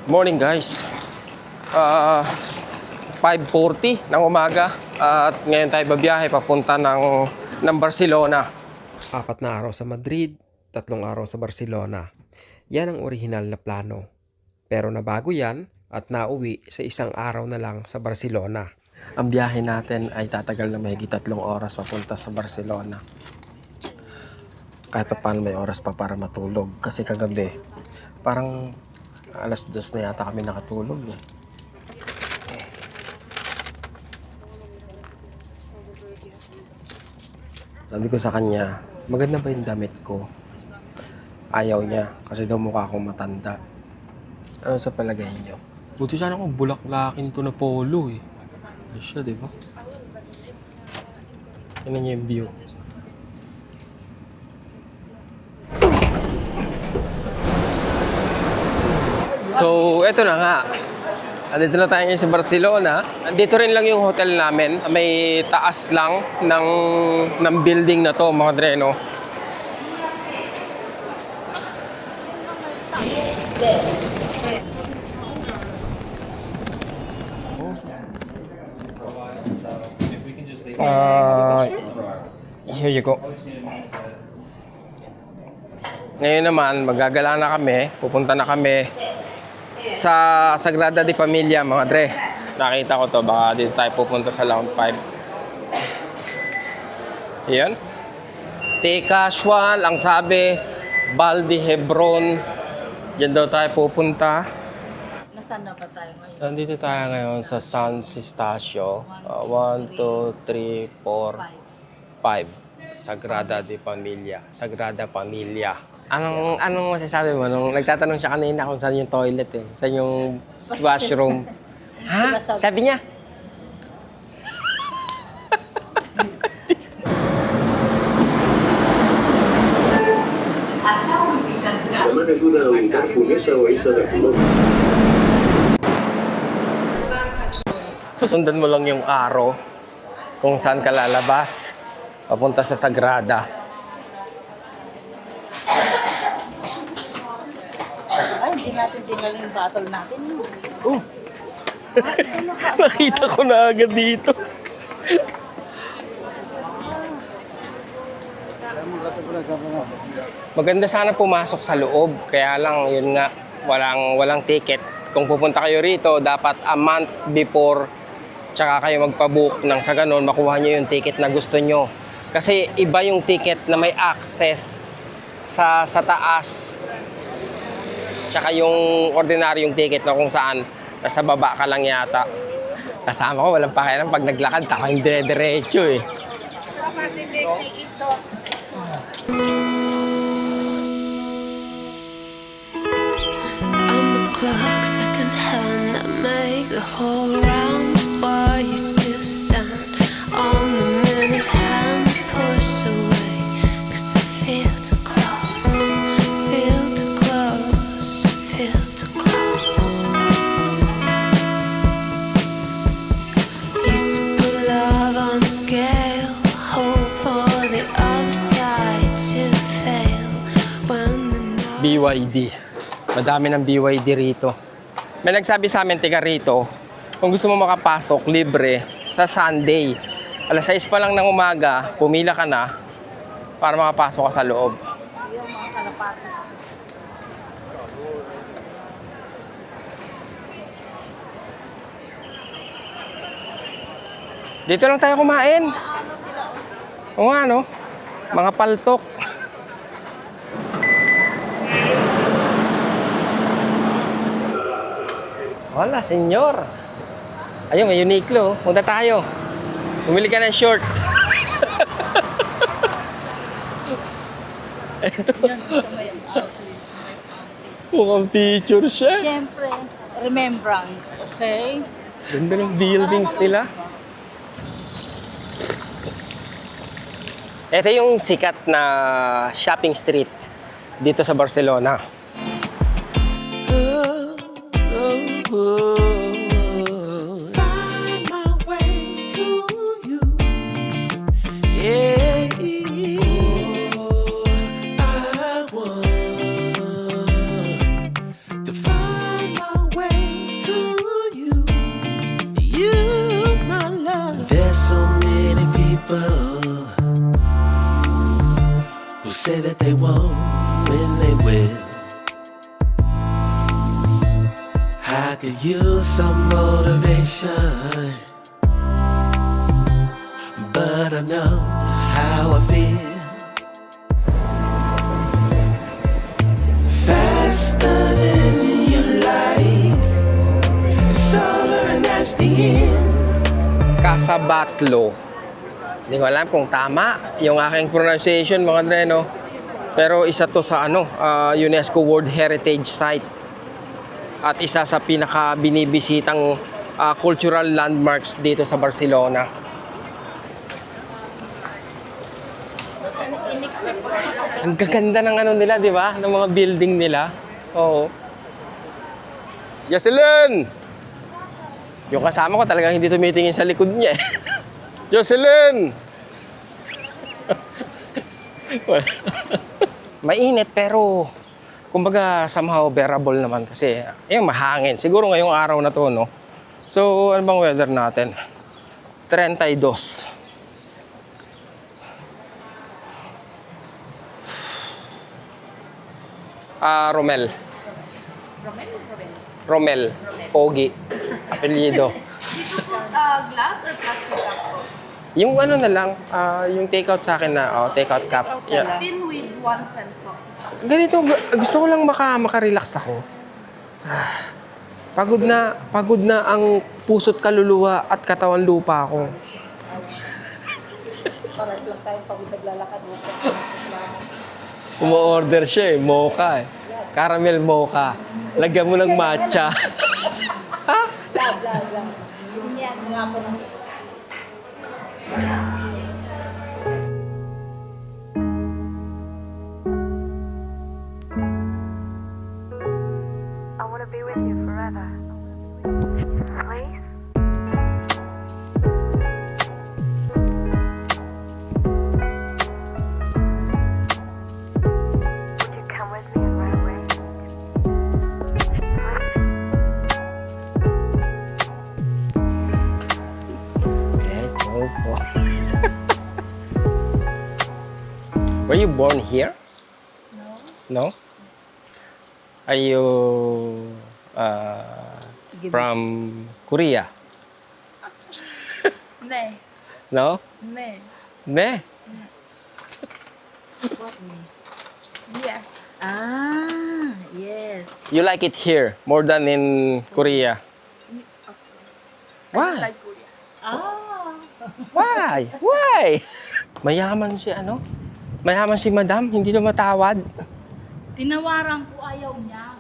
Morning guys. 5:40 ng umaga at ngayon tayo babiyahe papunta ng Barcelona. 4 na araw sa Madrid, 3 araw sa Barcelona. Yan ang orihinal na plano. Pero nabago yan at nauwi sa 1 araw na lang sa Barcelona. Ang biyahe natin ay tatagal na mahigit 3 oras papunta sa Barcelona. Kahit pa paano may oras pa para matulog. Kasi kagabi, parang alas 2 na yata kami nakatulog eh. Sabi ko sa kanya, maganda ba yung damit ko? Ayaw niya kasi daw mukha akong matanda. Ano sa palagay niyo? Buti sana kung bulaklakin to na polo eh. Ano siya, di ba? Yan niya yung view. So, eto na nga. Andito na tayo ngayon sa Barcelona. Andito rin lang yung hotel namin. May taas lang ng building na to, mga dreno. Here you go. Ngayon naman, magagala na kami. Pupunta na kami sa Sagrada de Familia, mga dre. Nakita ko to, baka dito tayo pupunta sa Lounge 5. Ayan. Te casual, ang sabi, Val de Hebron. Diyan daw tayo pupunta. Nasaan na ba tayo ngayon? Nandito tayo ngayon sa San Stasio. 1, 2, 3, 4, 5. Sagrada de Familia. Sagrada Familia. Anong masasabi mo? Nung nagtatanong siya kanina kung saan yung toilet eh. Saan yung washroom. Ha? Sabi niya? Además ayuda a ubicar fumesa o isa de color. Susundan mo lang yung araw kung saan ka lalabas. Papunta sa Sagrada. Ay, hindi natin dinala yung bottle natin. Oh! Nakita ko na agad dito. Maganda sana pumasok sa loob. Kaya lang, yun nga, walang ticket. Kung pupunta kayo rito, dapat a month before tsaka kayo magpabook nang sa ganun, makuha nyo yung ticket na gusto nyo. Kasi iba yung ticket na may access sa taas. Tsaka yung ordinaryong ticket na kung saan nasa baba ka lang yata. Kasama ko, walang pakialam pag naglakad, taka yung dire-diretso eh. On the clock, second hand, I make the whole round. Why you still stand on the minute hand? Push away, 'cause I feel too close, feel too close, feel too close. Used to put love on scale, hope for the other side to fail when the night. BYD. Madami ng BYD rito. May nagsabi sa amin, tiga rito, kung gusto mo makapasok, libre, sa Sunday. Alas 6 pa lang ng umaga, pumila ka na para makapasok ka sa loob. Yung mga kalapati. Dito lang tayo kumain. Oo nga, no? Mga paltok. Wala, senyor. Ayun, may Uniqlo. Punta tayo. Bumili ka ng short. Yan, sa may outfit. Mukhang picture siya. Siyempre, remembrance, okay? Ganda ng buildings nila. Ito yung sikat na shopping street dito sa Barcelona. Find my way to you. Yeah. I want to find my way. people who say that they won't when they will. I could use some motivation, but I know how I feel. Faster than you like, solar and that's the end. Casabatlo. Hindi ko alam kung tama yung aking pronunciation, mga Dre, no? Pero isa to sa UNESCO World Heritage Site. At isa sa pinaka binibisitang cultural landmarks dito sa Barcelona. Ang gaganda ng nila, di ba? Ng mga building nila. Oo. Jocelyn! Yung kasama ko talagang hindi tumitingin sa likod niya. Jocelyn! Mainit pero kumbaga somehow bearable naman kasi yung mahangin. Siguro ngayong araw na to, no? So, ano bang weather natin? 32. Romel. Romel. Pogi. Apelyido. Glass or plastic cup po? Yung na lang, yung take-out sa akin na, take-out cup. Yeah. Tin with 1 cent po. Ganito, gusto ko lang makarelax ako. Pagod na ang puso't kaluluwa at katawan lupa ko. Paras lang tayong pagod naglalakad mo. Umo-order siya mocha eh. Caramel mocha. Lagyan mo ng matcha. Bla. Yan nga po. I want to be with you forever. Please? Would you come with me and run away? Were you born here? No. No? Are you from Korea? Ne. No? Ne. Ne? Yes. Yes. You like it here more than in Korea? Why? Korea. Why? Why? Mayaman si Madam, hindi tumatawad. Tinawaran ko, ayaw niya.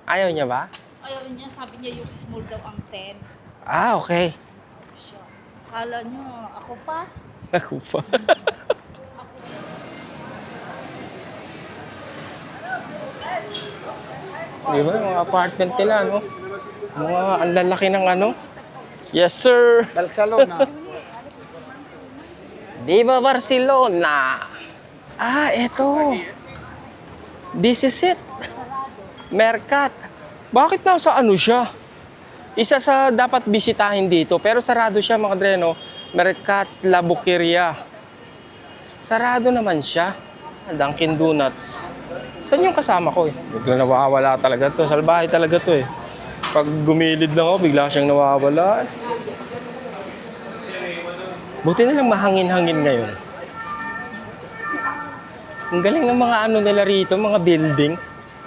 Ayaw niya ba? Ayaw niya, sabi niya yung small daw ang 10. Okay. Akala niyo, ako pa? Ako pa. Di ba, mga apartment nila, no? Mga ang lalaki ng Yes, sir. Barcelona. Viva Barcelona! Eto. This is it. Mercat. Bakit nasa siya? Isa sa dapat bisitahin dito, pero sarado siya, mga Dreno. Mercat La Boqueria. Sarado naman siya. Dunkin Donuts. Saan yung kasama ko eh? Bigla nawawala talaga to. Salbahe talaga to eh. Pag gumilid lang ako, bigla siyang nawawala. Buti na lang mahangin-hangin ngayon. Ang galing ng mga nila rito, mga building.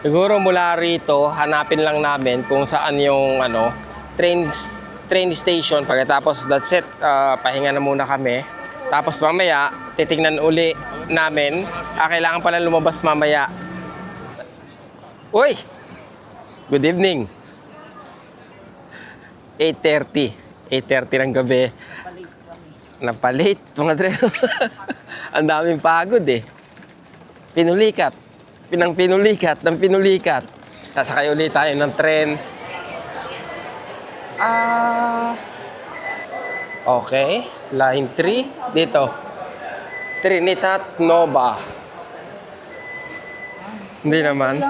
Siguro mula rito, hanapin lang namin kung saan yung train station. Pagkatapos, that's it. Pahinga na muna kami. Tapos mamaya, titingnan uli namin. Kailangan pala lumabas mamaya. Uy! Good evening. 8:30. 8:30 ng gabi. Napalit, mga Dreno. Ang daming pagod eh. Pinulikat. Pinulikat. Sasakay ulit tayo ng tren. Okay. Line 3. Dito. Trinidad Nova. Hindi naman.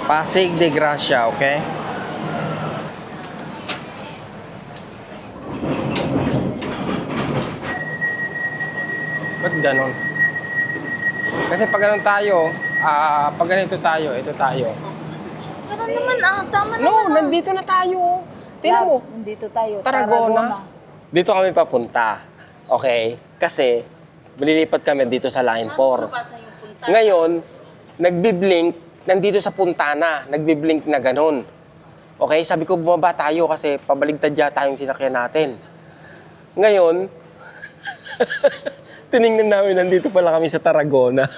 Pasig de Gracia, okay? Ba't ganon? Kasi pag ganon tayo, pag ganito tayo, ito tayo. Ganun naman tama naman. No, nandito na tayo. Tingnan mo. Nandito tayo. Tarragona. Dito kami papunta. Okay? Kasi, malilipat kami dito sa Line 4. Ngayon, nagbiblink, nandito sa Puntana. Nagbiblink na ganon. Okay? Sabi ko, bumaba tayo kasi pabaligtad yata yung sinakyan natin. Ngayon, tinignan namin, nandito pala kami sa Tarragona.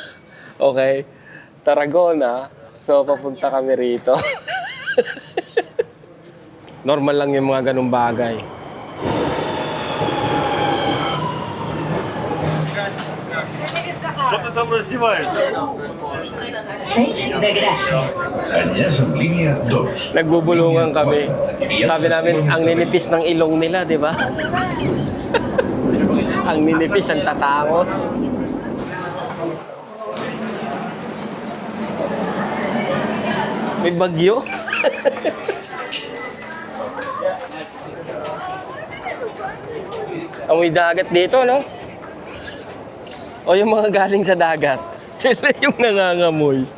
Okay? Tarragona. So, papunta kami rito. Normal lang yung mga ganung bagay. Что ты там раздеваешься? Конечно, линия 2. Nagbubulungan kami. Sabi namin, ang ninipis ng ilong nila, di ba? Ang ninipis, ang tatangos. May bagyo. Amoy dagat dito, no? O yung mga galing sa dagat, sila yung nangangamoy.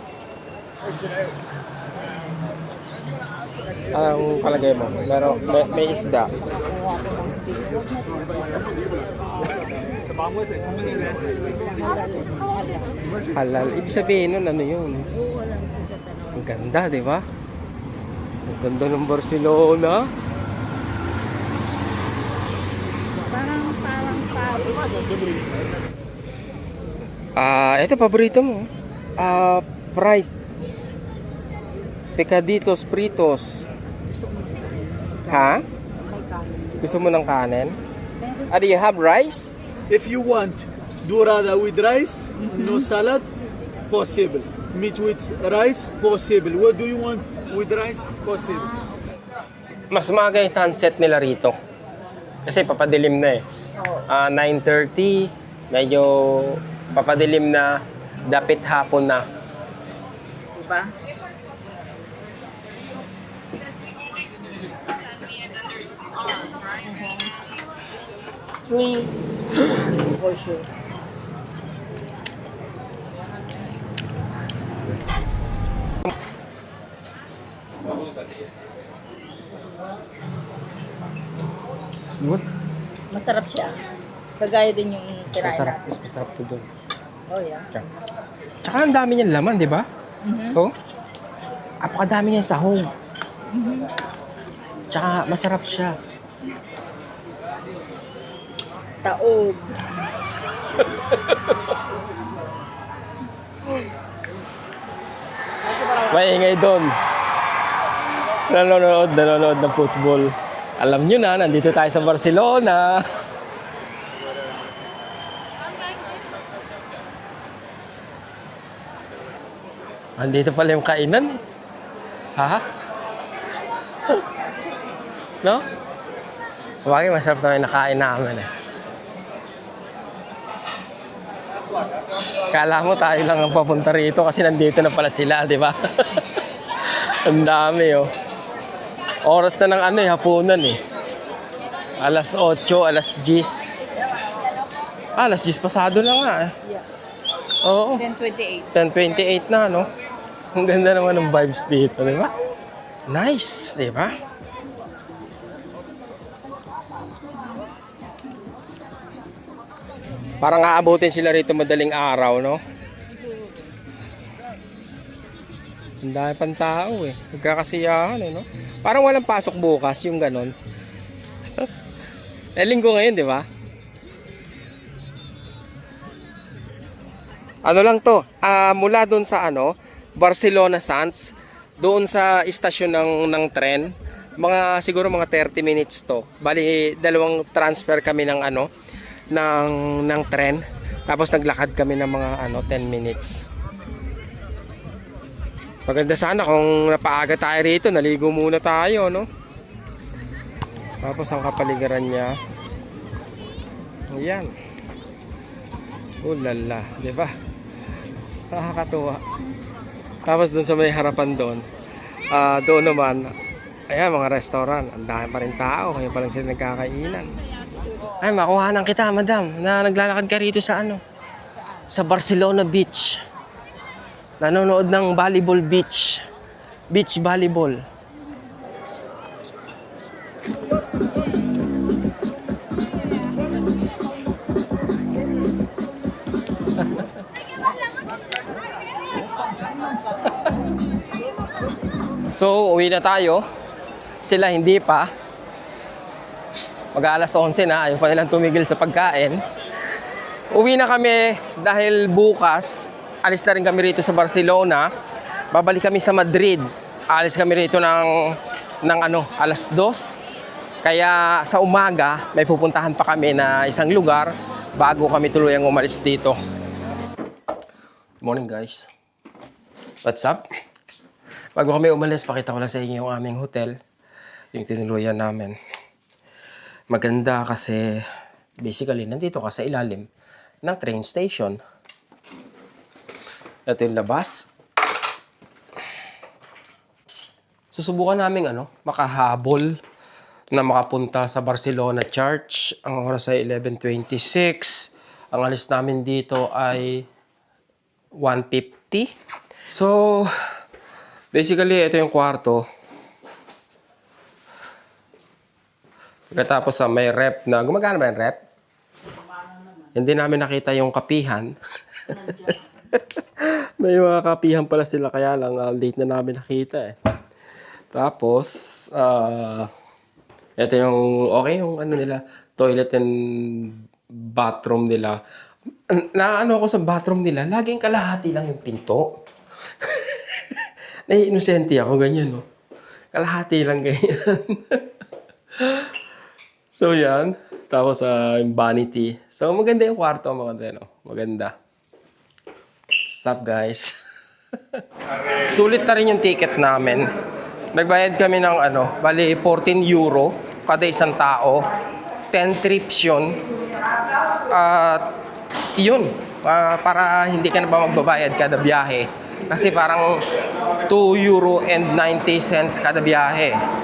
Ang palagay mo? Pero may isda. Halal. Ibig sabihin nun, ano yun? Ang ganda, di ba? Ang ganda ng Barcelona. Ito paborito mo. Fried. Picaditos, pritos. Ha? Gusto mo ng kanin? Do you have rice? If you want dorada with rice, no salad, possible. Meat with rice, possible. What do you want with rice? Possible. Mas maga yung sunset nila rito. Kasi papadilim na eh. 9:30, medyo papadilim na, dapit hapon na. Diba? Three. For sure. It's good. Masarap siya. Kagaya din yung kinain Masarap. natin. Mas masarap to doon. Oh, yeah. Tsaka ang dami niyang laman, di ba? So, apakadami niyang sahog. Tsaka masarap siya. Taob. Maingay doon. Nanonood ng football. Alam nyo na, nandito tayo sa Barcelona. Andito pala yung kainan. Ha? No? Bakit masarap na yung nakain namin eh. Kala mo tayo lang ang papunta rito kasi nandito na pala sila, di ba? Ang dami oh. Oras na ng hapunan eh. Alas 8, alas 10. Alas 10 pasado na nga eh. Oo. 10:28. 10:28 na, no? Ang ganda naman ng vibes dito, di ba? Nice, di ba? Parang aabutin sila rito madaling araw, no? Ang dami pang tao eh. Nagkakasiyahan eh, no? Parang walang pasok bukas, yung ganon. Linggo ngayon, di ba? Ano lang to, mula doon sa Barcelona Sands, doon sa istasyon ng tren, siguro mga 30 minutes to. Bali, dalawang transfer kami ng ng tren. Tapos naglakad kami ng mga 10 minutes. Maganda sana kung napaaga tayo rito, naligo muna tayo, no? Tapos ang kapaligiran niya. Ayan. Ulala, di ba? Nakakatuwa. Tapos doon sa may harapan doon, doon naman, ayan, mga restaurant. Ang dami pa rin tao, kaya pa lang sila nagkakainan. Ay, makuhanan kita, madam, na naglalakad ka rito sa sa Barcelona Beach. Nanonood ng volleyball beach. Beach volleyball. So, uwi na tayo. Sila hindi pa. Mag-aalas 11 na, ayaw pa nilang tumigil sa pagkain. Uwi na kami dahil bukas, alis na rin kami rito sa Barcelona. Babalik kami sa Madrid. Alis kami rito ng alas 2. Kaya sa umaga, may pupuntahan pa kami na isang lugar bago kami tuluyang umalis dito. Good morning, guys. What's up? Bago kami umalis, pakita ko lang sa inyo yung aming hotel. Yung tinuluyan namin. Maganda kasi basically nandito ka sa ilalim ng train station. Ito yung labas. Susubukan namin makahabol na makapunta sa Barcelona Church. Ang oras ay 11:26. Ang alis namin dito ay 1:50. So, basically, ito yung kwarto. Pagkatapos may rep na, gumagana ba yung rep? Hindi namin nakita yung kapihan. May mga kapihan pala sila, kaya lang late na namin nakita eh. Tapos, ito yung, okay yung nila, toilet and bathroom nila. Ako sa bathroom nila, laging kalahati lang yung pinto. Nai-inosente ako, ganyan, no? Kalahati lang ganyan. So, yan. Tapos, yung vanity. So, maganda yung kwarto, maganda. What's up, guys? Sulit na rin yung ticket namin. Nagbayad kami ng, bali, 14 euro kada isang tao. 10 trips yun. Yun. Para hindi ka na ba magbabayad kada biyahe. Kasi parang 2 euro and 90 cents kada biyahe.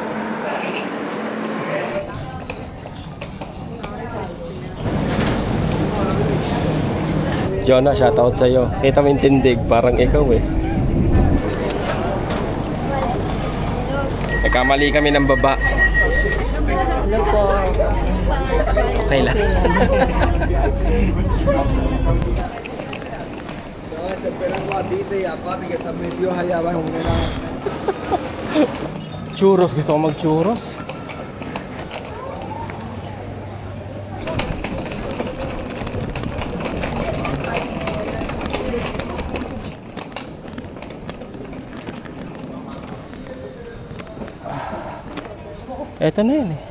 Jonah, shoutout sa'yo. Kita mo yung tindig, parang ikaw eh. Nagkamali kami ng baba. Hello po. Okay lang. Churros, gusto ko mag-churros. Eto na yun eh.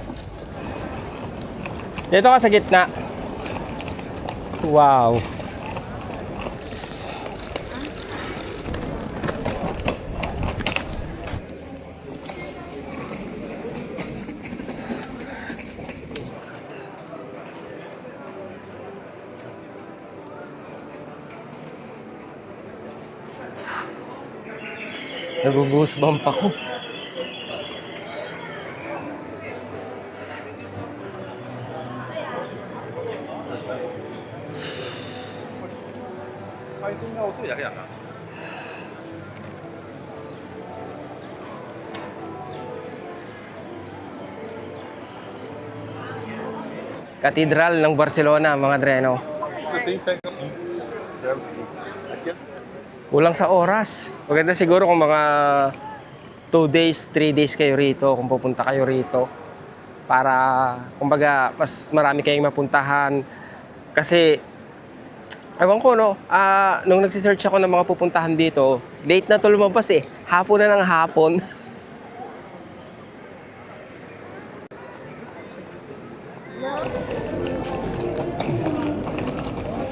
Dito ka sa gitna. Wow. Nag-goosebump ako. Katedral ng Barcelona, mga dreno. Kulang sa oras. Maganda siguro kung mga 2 days, 3 days kayo rito, kung pupunta kayo rito. Para, kumbaga, mas marami kayong mapuntahan. Kasi, ewan ko, nung nagsisearch ako ng mga pupuntahan dito, late na to lumabas eh. Hapon na ng hapon.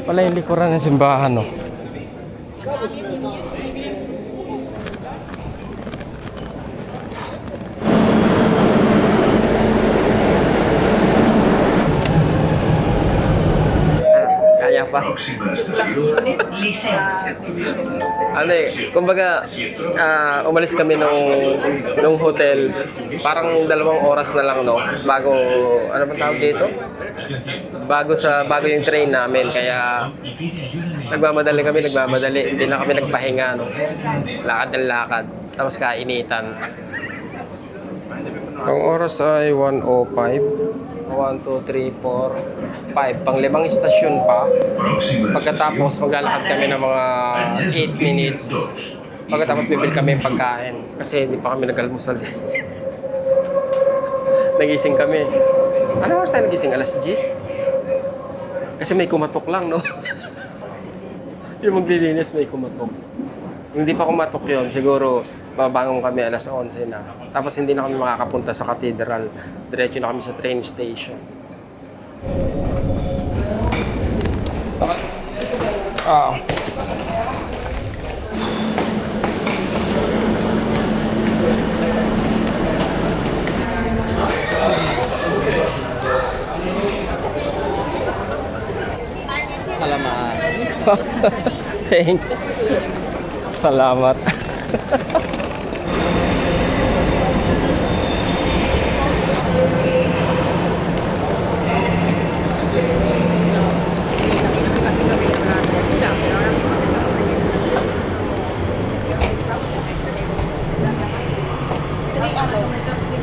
Wala yung likuran ng simbahan, no? Kaya pa. Próxima estación, Ano eh, kumbaga, umalis kami nung hotel, parang 2 oras na lang, no? Bago, ano bang tawag dito? Bago yung train namin, kaya nagmamadali, hindi na kami nagpahinga, no? Lakad ng lakad, tapos kainitan. Ang oras ay 1:05. 1, 2, 3, 4, 5. Pang-5 istasyon pa. próxima Pagkatapos, maglalakad kami ng mga 8 minutes. Pagkatapos, bibili kami ng pagkain. Kasi hindi pa kami nag-almusal. Nagising kami. Ano oras tayo nagising? Alas 10? Kasi may kumatok lang, no? Yung maglilinis, may kumatok. Hindi pa kumatok yun. Siguro, babangon kami alas 11 na. Tapos hindi na kami makakapunta sa cathedral. Diretso na kami sa train station. Salamat. Thanks. Salamat.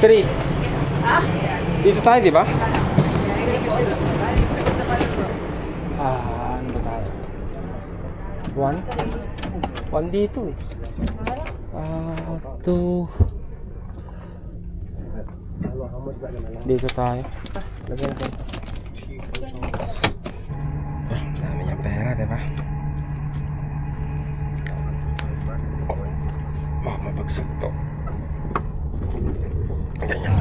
Three. Dito tayo, di ba? Ano ba tayo? 1? 1 dito eh. 2. Dito tayo. Lagyan natin. Dami niyang pera, di ba? Baka mabagsak to. Ganyan.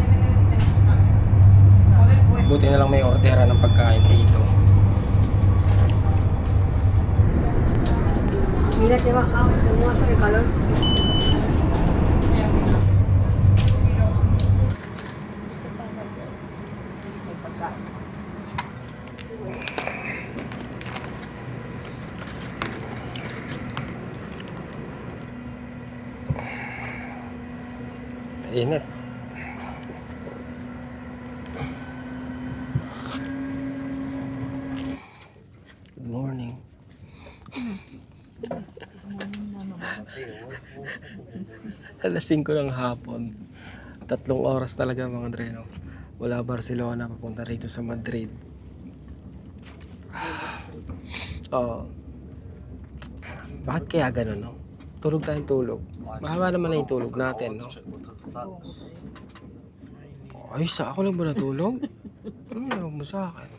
Buti na lang may ordera ng pagkain dito. Mira que bajamos, tenemos el calor. Init. Good morning. Alas 5 ng hapon. 3 oras talaga mga dreno. Wala Barcelona, papunta rito sa Madrid. Oo. Bakit kaya ganun, no? Tulog tayong tulog. Mahaba naman na yung tulog natin, no? Ay, sa ako lang ba natulog? Ano mo sa akin?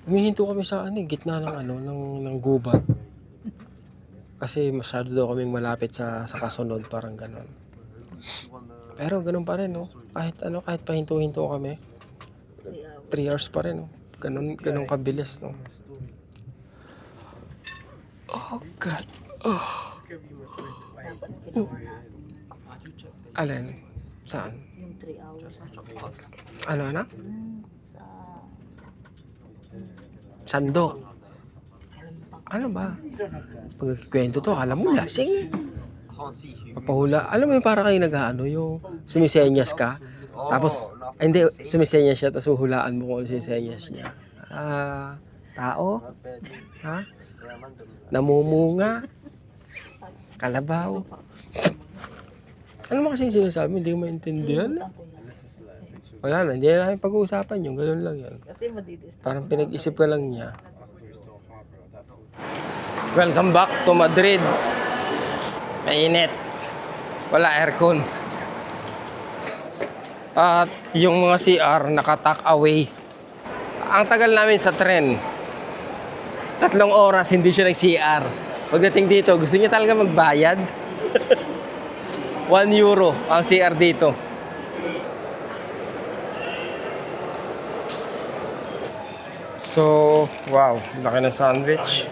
Humihinto kami sa gitna ng gubat. Kasi masyado daw kaming malapit sa kasunod, parang ganon. Pero ganun pa rin, no? Kahit pahinto-hinto kami, 3 hours pa rin, no? Ganun kabilis, no? Oh, God. Oh. Alin? Saan? Yung 3 hours. Ano? Sa... Sando. Ano ba? Pagkikwento to, alam mo, lasing. Papahula. Alam mo yung para kayo yung sumisenyas ka. Tapos, hindi, sumisenyas siya, tapos huhulaan mo kung sumisenyas niya. Tao? Ha? Namumunga? Kalabaw? Ano mo kasi sinasabi? Hindi ko maintindihan. Wala na, hindi na namin pag-uusapan yun. Ganun lang yun. Parang pinag-isip ka lang niya. Welcome back to Madrid. Mainit. Wala aircon. At yung mga CR naka-tuck away. Ang tagal namin sa tren. 3 oras hindi siya nag-CR. Pagdating dito, gusto niya talaga magbayad. 1 euro ang CR dito. So, wow, laki ng sandwich.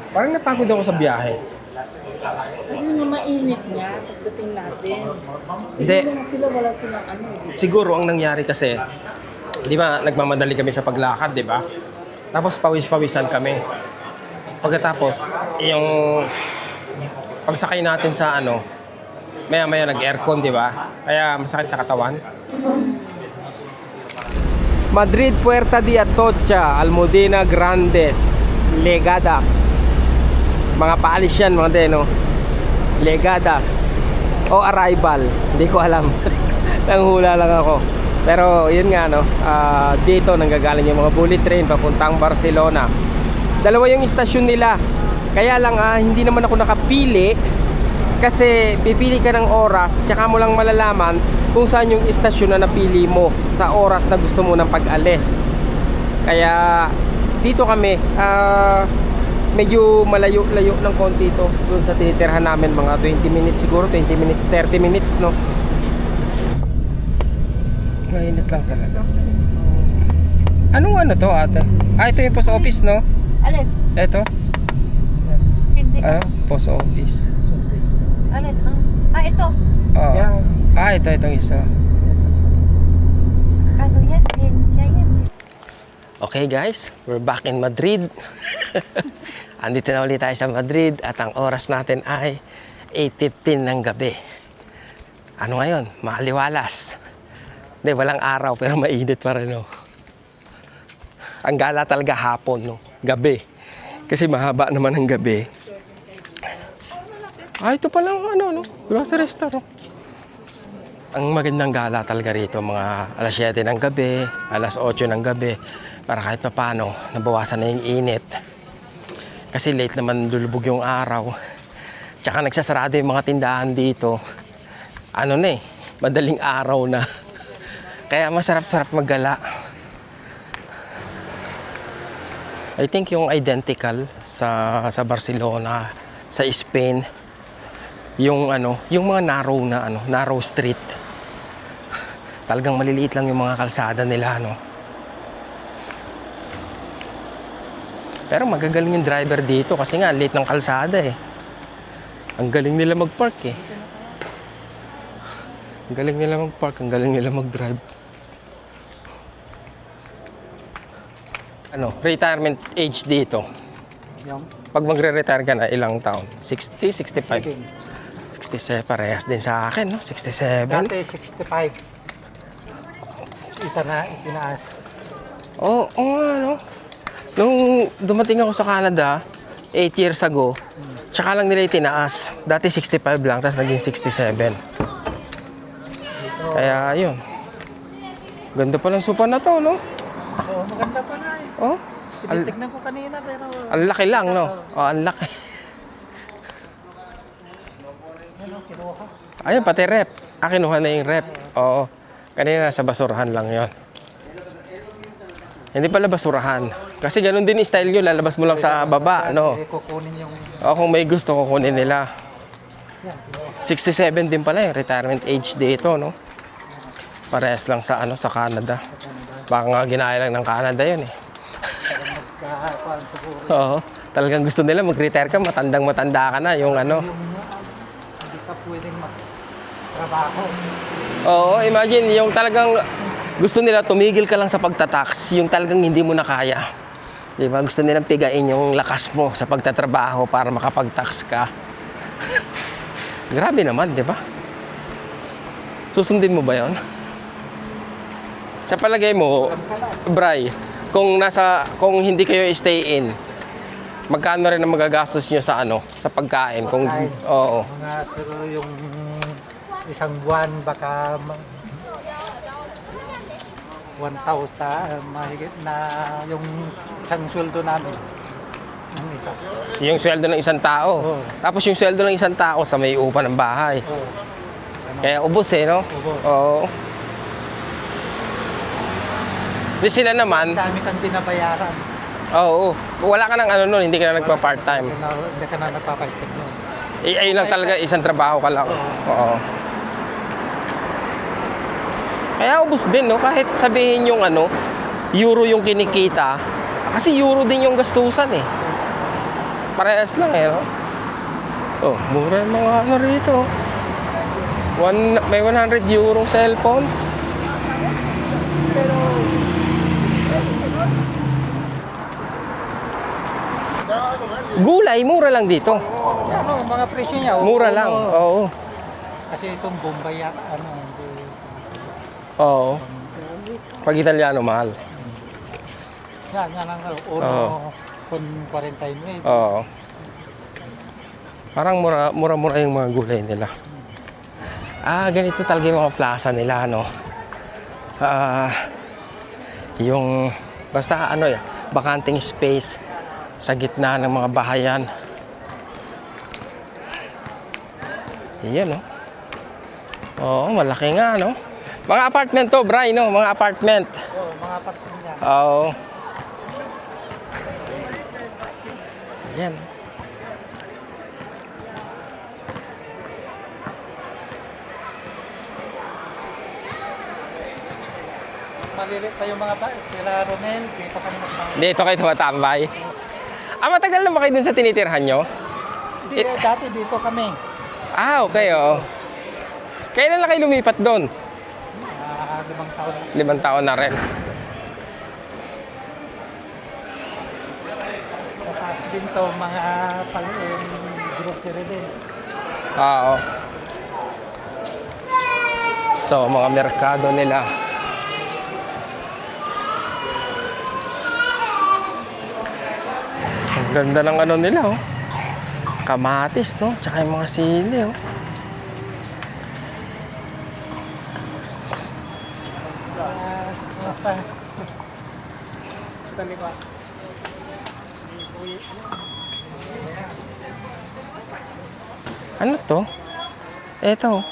Parang napagod ako sa biyahe. Kasi nga mainit nga pagdating natin. Hindi. Tingnan mo sila, wala silang ano. Siguro ang nangyari kasi, di ba, nagmamadali kami sa paglakad, di ba? Tapos pawis-pawisan kami. Pagkatapos, yung pagsakay natin sa ano, maya-maya nag-aircon, di ba? Kaya masakit sa katawan. Madrid, Puerta de Atocha, Almudena Grandes, Legadas. Mga paalis yan, mga deno. Legadas o Arrival, hindi ko alam. Nanghula lang ako. Pero yun nga, no, dito nanggagaling yung mga bullet train papuntang Barcelona. Dalawa yung istasyon nila. Kaya lang hindi naman ako nakapili kasi pipili ka ng oras tsaka mo lang malalaman kung saan yung istasyon na napili mo sa oras na gusto mo ng pag-alis. Kaya dito kami medyo malayo-layo ng konti ito doon sa tinitirhan namin, mga 20 minutes siguro, 20 minutes, 30 minutes, no? Mainit lang talaga. Anong ano to, ate? Ito yung post office, no? Alin? Ito? Hindi. Post office. Alin? Ito. Oo. Itong isa. Ano yan? Siya yan. Okay guys, we're back in Madrid. Andito na ulit tayo sa Madrid at ang oras natin ay 8:15 ng gabi. Ano ngayon? Maliwalas. Hindi, walang araw pero mainit pa rin, no? Ang gala talaga hapon, no? Gabi. Kasi mahaba naman ang gabi. Ito pala ano, no? Grocery store, no? Ang magandang gala talaga rito, mga alas 7 ng gabi, alas 8 ng gabi, para kahit pa paano, nabawasan na yung init. Kasi late naman lulubog yung araw. Tsaka nagsasarado yung mga tindahan dito. Ano na madaling araw na. Kaya masarap-sarap maggala. I think yung identical sa Barcelona, sa Spain, yung yung mga narrow street. Talagang maliliit lang yung mga kalsada nila, no. Pero magagaling yung driver dito kasi nga late ng kalsada eh. Ang galing nila mag-park eh. Ang galing nila mag-park, ang galing nila mag-drive. Retirement age dito. Pag magre-retire ka na, ilang taon? 60, 65? 67, parehas din sa akin, no? 67. Dati 65. Itinaas. Oo, ano? Nung dumating ako sa Canada, 8 years ago, tsaka lang nila itinaas. Dati 65 lang, tapos naging 67. Kaya, yun. Ganda pa ng sopa na to, no? Oo, maganda pa nga eh. Oh? Tinitignan ko kanina pero... Ang laki lang, no? Oh, ang laki. Kinuha. Ayun, pati rep. Kinuha na yung rep. Oo. Kanina nasa basurahan lang yon. Hindi pala basurahan. Kasi ganun din style nyo. Lalabas mo lang sa baba, no? Kukunin yung... O kung may gusto, kukunin nila. 67 din pala yung retirement age dito, no? Parehas lang sa sa Canada. Baka nga ginaya lang ng Canada yun eh. Oo. Talagang gusto nila mag-retire ka, matandang-matanda ka na. Yung Hindi ka pwedeng magtrabaho. Oo, imagine, yung talagang gusto nila tumigil ka lang sa pagtatax, yung talagang hindi mo na kaya. Di ba? Gusto nilang pigain yung lakas mo sa pagtatrabaho para makapag-tax ka. Grabe naman, di ba? Susundin mo ba yon? Sa palagay mo, Bray, kung hindi kayo stay in, magkano rin ang magagastos nyo sa sa pagkain? Kung oo. Mga siguro yung isang buwan baka 1,000 mahigit na yung isang sweldo namin. Yung isa. Yung sweldo ng isang tao. Oo. Tapos yung sweldo ng isang tao sa may upa ng bahay. Oo. Kaya ubos no? Ubos. Oo. Di sila naman, Dami kang binabayaran. oo. Wala ka ng nun, hindi ka na nagpa-part-time. Hindi ka na nagpapaitin yun. Ayun lang talaga, isang trabaho ka lang. Oo. Kaya ubos din, no? Kahit sabihin yung euro yung kinikita, kasi euro din yung gastusan eh. Parehas lang no? Oh, mura yung mga ano rito. May 100 euro cellphone. Gulay, mura lang dito. Ano, mga presyo niya. Mura lang. Oo. Kasi itong Bombay, ano, hindi. Oo. Pag Italiano, mahal. Yan lang. Oo. Uno, con 49. Oo. Parang mura-mura yung mga gulay nila. Ganito talaga yung mga plaza nila, no? Yung, basta ano bakanting space sa gitna ng mga bahayan. Iyan, no? Oo, malaki nga, no? Mga apartment to, Bray, no? Mga apartment. Oo, mga apartment yan. Oo. Yan. Malilit pa yung mga sila Ronel, dito kami magpapalito. Dito kayo tumatambay. Matagal na ba kayo dun sa tinitirhan nyo? Dati dito kami. Okay, oo. Kailan na kayo lumipat doon? 5 taon. 5 taon na rin. Tapos din to, mga grocery din. Oo. So, mga merkado nila. Ang ganda ng ano nila, oh. Kamatis, no? Tsaka yung mga sili, oh. Ano to? Eto.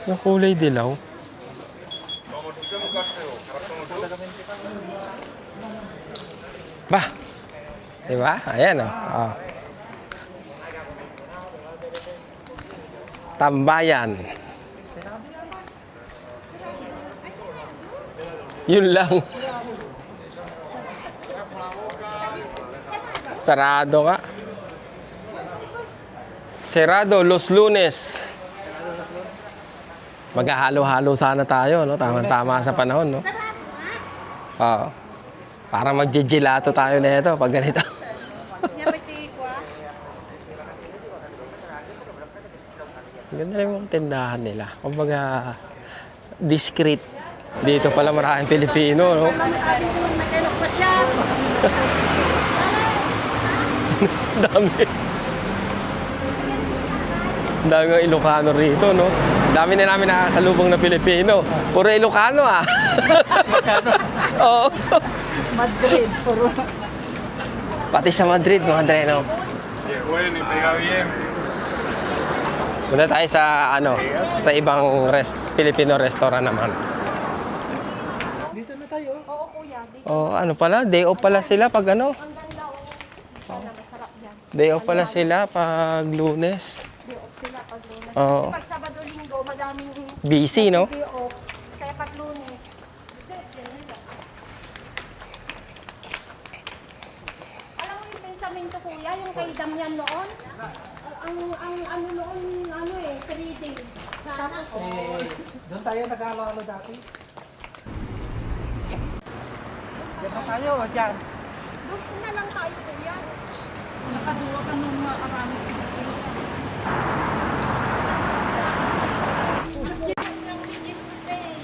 Yung kulay dilaw. Bah. Diba? Ayan, oh. Tambayan. Yun lang. Sarado ka. Cerrado, Los Lunes. Maghahalo-halo sana tayo, no? Tama-tama sa panahon, no? Oo. Para magjijilato tayo na ito pag ganito. Ganda rin yung tindahan nila. Kumbaga, discreet. Dito pala maraming Pilipino, no? Dami. Dami ng Ilocano rito, no? Dami na namin nakasalubong na Pilipino. Puro Ilocano, ah. Oo. Madrid, puro. Pati sa Madrid, mga Andre, no? Muna tayo sa, sa ibang Filipino restaurant naman. Dito na tayo. Oo, kuya. Ano pala? Day off pala sila pag ano? Day off pala sila pag Lunes. Sila pag lunes. Oo. Pag Sabado, Linggo, madaming Busy, no? day off. Kaya pag lunes. Alam mo yung pensamento, kuya, yung kay Damian noon? Ang ano noon, 3 day. Tapos, Doon tayo nag-alo-alo dati. Diyan na tayo, dyan. gusto na lang tayo, kuya. Nakaduwa ka nung marami.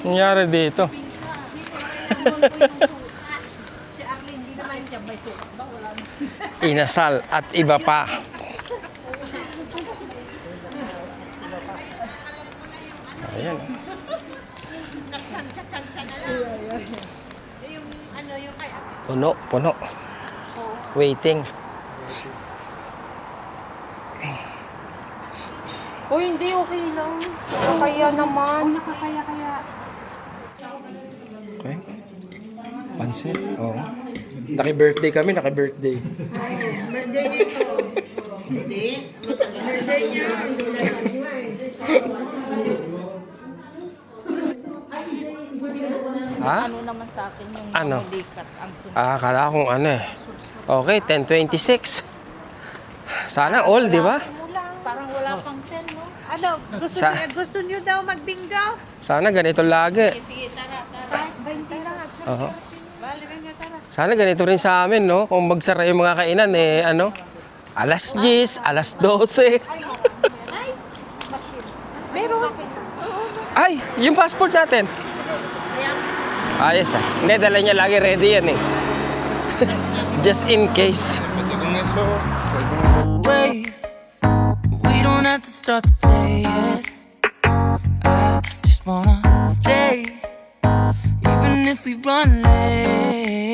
Nangyari dito. Si Arlene, hindi naman siya may suot ba? Wala na. Inasal at iba pa. Ayan. Puno. Waiting. O hindi, okay lang. Kaya naman. Nakakaya. Okay. Pansit. Oo. Naki-birthday kami, naki-birthday. Birthday niya ito. Hindi. Birthday niya. Ha? Ano naman sa akin yung Ano? likat ang sunod. Akala kong Okay, 10:26. Sana all, di ba? Parang wala pang 10, no? Ano, Sa- gusto niyo daw magbingo? Sana ganito lagi. Sige, tara. Kahit 20 lang at Oo. Bali, nga tara. Sana ganito rin sa amin, no? Kung magsara yung mga kainan, eh, ano? Alas 10, alas 12. Meron. Ay, yung passport natin. Ayos ah. Hindi, dala niya lagi ready yan eh. Just in case. Wait, we don't have to start the day yet. I just wanna stay, even if we run late.